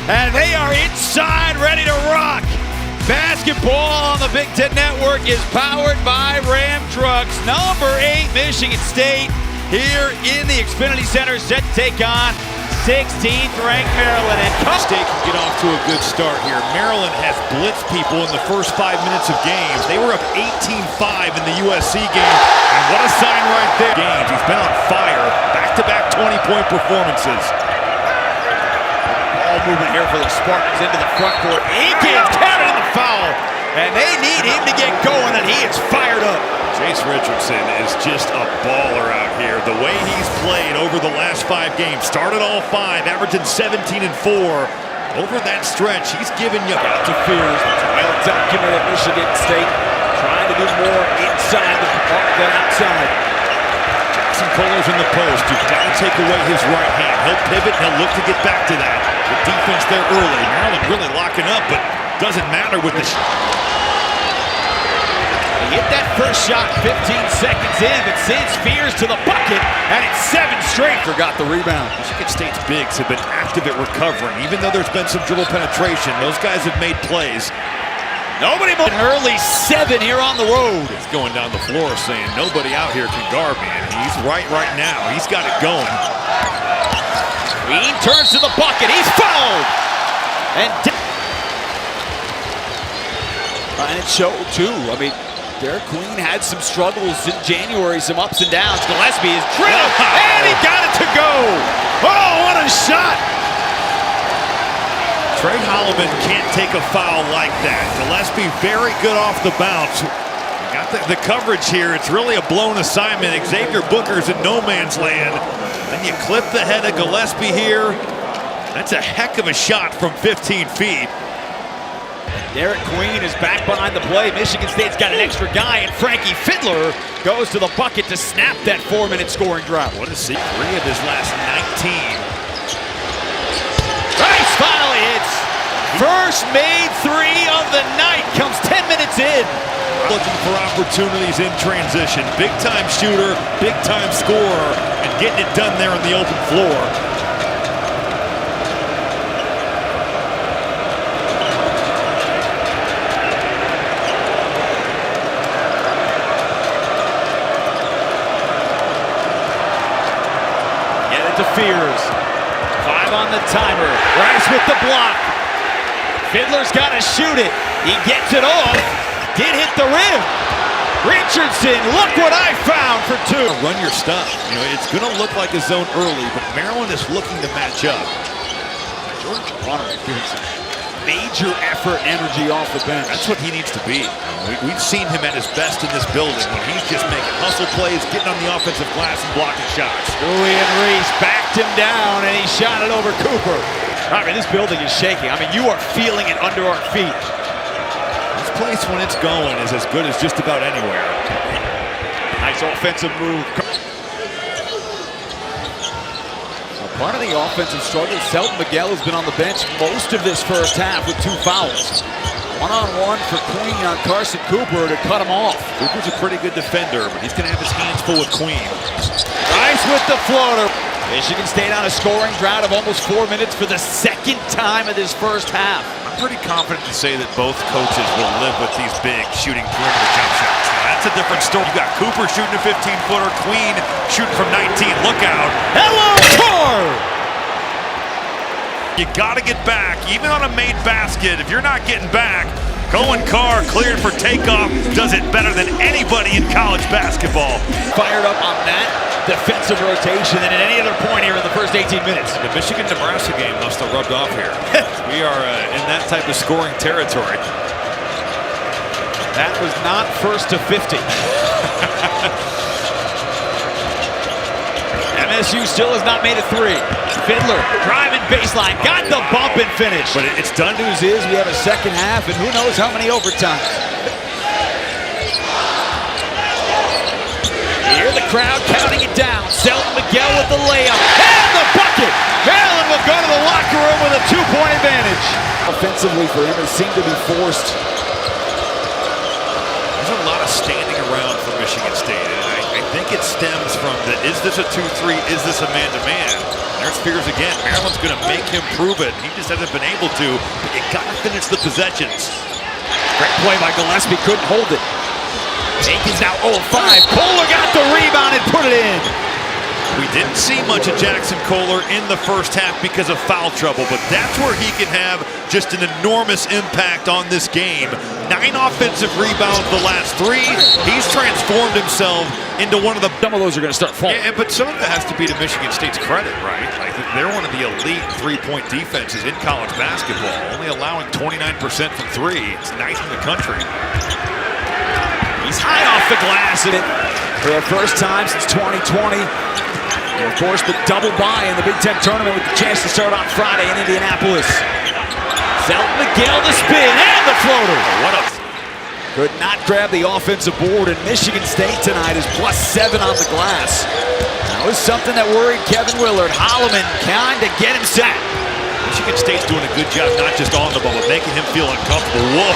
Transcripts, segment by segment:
And they are inside, ready to rock. Basketball on the Big Ten Network is powered by Ram Trucks. Number 8, Michigan State, here in the Xfinity Center, set to take on 16th ranked Maryland. And State can get off to a good start here. Maryland has blitzed people in the first 5 minutes of games. They were up 18-5 in the USC game. And what a sign right there. Games. He's been on fire. Back-to-back 20-point performances. Ball movement here for the Spartans into the front court. Aiken counted in the foul. And they need him to get going, and he is fired up. Jace Richardson is just a baller out here. The way he's played over the last 5 games, started all 5, averaging 17 and 4. Over that stretch, he's given you out to Fears. Well documented Michigan State trying to do more inside the park than outside. Jackson Kohler's in the post. You've got to take away his right hand. He'll pivot, he'll look to get back to that. The defense there early. Maryland really locking up, but doesn't matter with the hit that first shot 15 seconds in, but sends Fears to the bucket, and it's 7 straight. Forgot the rebound. Michigan State's bigs have been active at recovering. Even though there's been some dribble penetration, those guys have made plays. Nobody more. An early 7 here on the road. He's going down the floor saying nobody out here can guard me, and he's right now. He's got it going. Green turns to the bucket. He's fouled. And it showed too. I mean, Derek Queen had some struggles in January, some ups and downs. Gillespie is drilled, and he got it to go. Oh, what a shot! Trey Holloman can't take a foul like that. Gillespie very good off the bounce. Got the coverage here. It's really a blown assignment. Xavier Booker's in no man's land. Then you clip the head of Gillespie here. That's a heck of a shot from 15 feet. Derek Queen is back behind the play. Michigan State's got an extra guy, and Frankie Fiddler goes to the bucket to snap that 4-minute scoring drought. What a see. 3 of his last 19. Nice foul hits. First made 3 of the night comes 10 minutes in. Looking for opportunities in transition. Big time shooter, big time scorer, and getting it done there on the open floor. Fears. 5 on the timer. Rice with the block. Fiddler's got to shoot it. He gets it off. Did hit the rim. Richardson, look what I found for 2. Run your stuff. You know, it's going to look like a zone early, but Maryland is looking to match up. George Bonner giving some major effort and energy off the bench. That's what he needs to be. We've seen him at his best in this building when he's just making hustle plays, getting on the offensive glass and blocking shots. Julian Reese backed him down and he shot it over Cooper. I mean, this building is shaking. I mean, you are feeling it under our feet. This place, when it's going, is as good as just about anywhere. Nice offensive move. Part of the offensive struggle, Selton Miguel has been on the bench most of this first half with 2 fouls. 1-on-1 for Queen on Carson Cooper to cut him off. Cooper's a pretty good defender, but he's going to have his hands full with Queen. Rice with the floater. Michigan State on a scoring drought of almost 4 minutes for the 2nd time of this first half. I'm pretty confident to say that both coaches will live with these big shooting perimeter jump shots. Now, that's a different story. You got Cooper shooting a 15-footer, Queen shooting from 19. Look out. Hello, Car! You got to get back, even on a made basket. If you're not getting back, Cohen Carr cleared for takeoff. Does it better than anybody in college basketball. Fired up on that defensive rotation than at any other point here in the first 18 minutes. The Michigan-Nebraska game must have rubbed off here. We are in that type of scoring territory. That was not first to 50. MSU still has not made a 3. Fiddler driving baseline, got the bump and finish. But it's done. News is we have a second half and who knows how many overtimes. Here the crowd counting it down. Selton Miguel with the layup and the bucket. Maryland will go to the locker room with a 2-point advantage. Offensively for him, it seemed to be forced. There's a lot of standing around for Michigan State, and I think it stems from the, is this a 2-3, is this a man-to-man? There's Spears again. Maryland's going to make him prove it. He just hasn't been able to, but you got to finish the possessions. Great play by Gillespie, couldn't hold it. Jenkins now 0-5. Kohler got the rebound and put it in. We didn't see much of Jackson Kohler in the first half because of foul trouble, but that's where he can have just an enormous impact on this game. 9 offensive rebounds the last 3. He's transformed himself into one of the... Some of those are going to start falling. Yeah, but some of that has to be to Michigan State's credit, right? Like, they're one of the elite three-point defenses in college basketball, only allowing 29% from 3. It's 9th in the country. He's high off the glass for the first time since 2020. And of course, the double bye in the Big Ten tournament with the chance to start on Friday in Indianapolis. Felton McGill the spin and the floater. What a... Could not grab the offensive board, and Michigan State tonight is +7 on the glass. That was something that worried Kevin Willard. Holloman kind of get him set. Michigan State's doing a good job, not just on the ball, but making him feel uncomfortable. Whoa,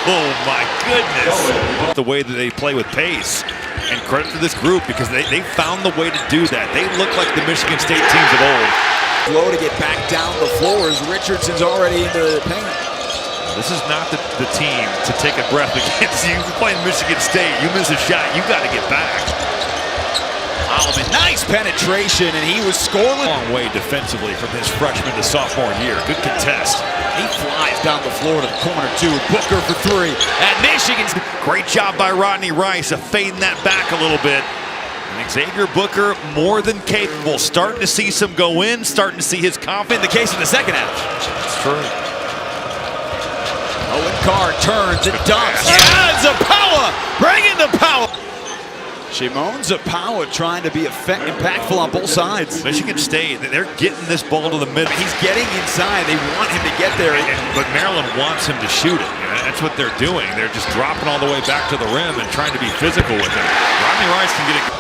oh my goodness. The way that they play with pace. And credit to this group because they found the way to do that. They look like the Michigan State teams of old. Low to get back down the floor as Richardson's already into the paint. This is not the team to take a breath against. You playing Michigan State, you miss a shot, you got to get back. Holloman, nice penetration, and he was scoreless. Long way defensively from his freshman to sophomore year. Good contest. He flies down the floor to the corner, too. Booker for 3. And Michigan's... Great job by Rodney Rice of fading that back a little bit. And Xavier Booker, more than capable. Starting to see some go in, starting to see his confidence. In the case of the second half. That's true. Owen Carr turns and dumps. Yeah, Zapawa bringing the power. Shimon Zapawa trying to be impactful on both sides. Michigan State, they're getting this ball to the middle. He's getting inside. They want him to get there. But Maryland wants him to shoot it. That's what they're doing. They're just dropping all the way back to the rim and trying to be physical with him. Rodney Rice can get it.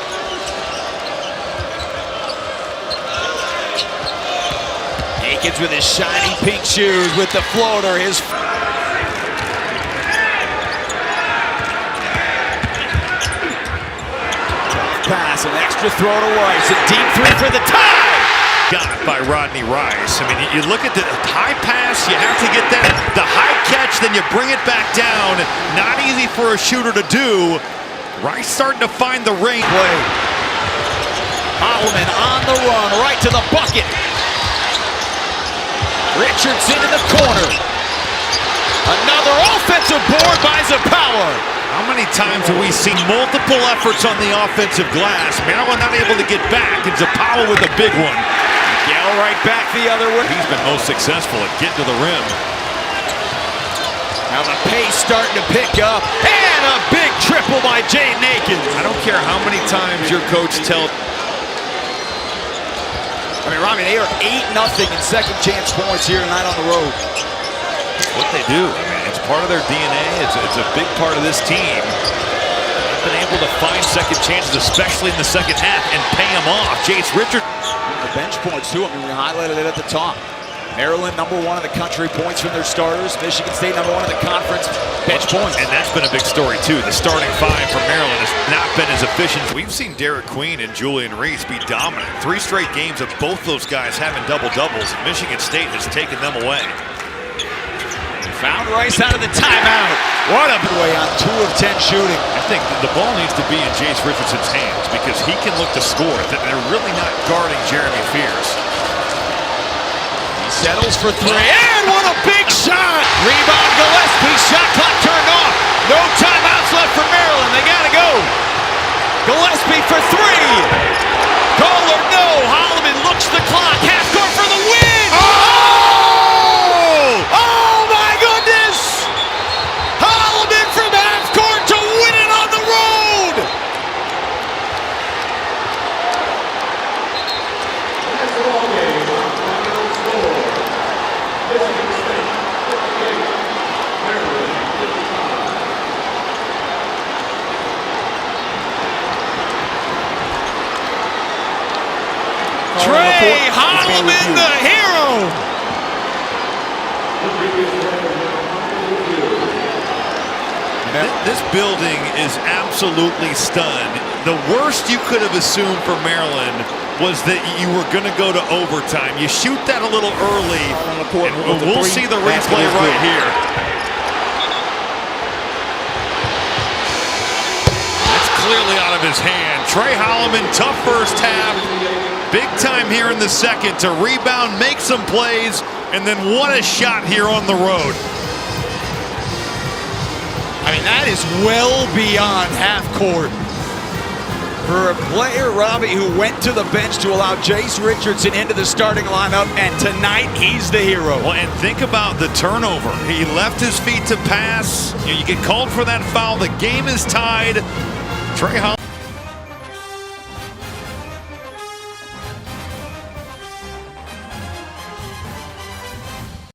Jenkins with his shiny pink shoes with the floater. His pass, an extra throw to Rice, a deep 3 for the tie! Got by Rodney Rice. I mean, you look at the high pass, you have to get that, the high catch, then you bring it back down. Not easy for a shooter to do. Rice starting to find the range. Play. Holloman on the run, right to the bucket. Richardson in the corner. Another offensive board by Zapawa. How many times have we seen multiple efforts on the offensive glass? Maryland not able to get back, and Zapawa with a big one. Yell right back the other way. He's been most successful at getting to the rim. Now the pace starting to pick up, and a big triple by Jaden Akins. I don't care how many times your coach tells. I mean, Rami, they are 8-0 in second chance points here tonight on the road. It's what they do. I mean, it's part of their DNA. It's a big part of this team. They've been able to find second chances, especially in the second half, and pay them off. Jace Richard. The bench points, too. I mean, we highlighted it at the top. Maryland, #1 in the country, points from their starters. Michigan State, #1 in the conference, bench points. And that's been a big story, too. The starting 5 for Maryland has not been as efficient. We've seen Derek Queen and Julian Reese be dominant. 3 straight games of both those guys having double-doubles, and Michigan State has taken them away. Found Rice out of the timeout. What a way on 2 of 10 shooting. I think the ball needs to be in Jace Richardson's hands because he can look to score. They're really not guarding Jeremy Fears. He settles for 3, and what a big shot! Rebound Gillespie, shot clock turned off. No timeouts left for Maryland. They gotta go. Gillespie for 3. Kohler, no. Holloman looks the clock. Half court for the win. Oh! Trey Holloman, the hero! This building is absolutely stunned. The worst you could have assumed for Maryland was that you were going to go to overtime. You shoot that a little early, and we'll see the replay right here. That's clearly out of his hand. Trey Holloman, tough first half. Big time here in the second to rebound, make some plays, and then what a shot here on the road. I mean, that is well beyond half court. For a player, Robbie, who went to the bench to allow Jace Richardson into the starting lineup, and tonight he's the hero. Well, and think about the turnover. He left his feet to pass. You get called for that foul. The game is tied. Trey Holloman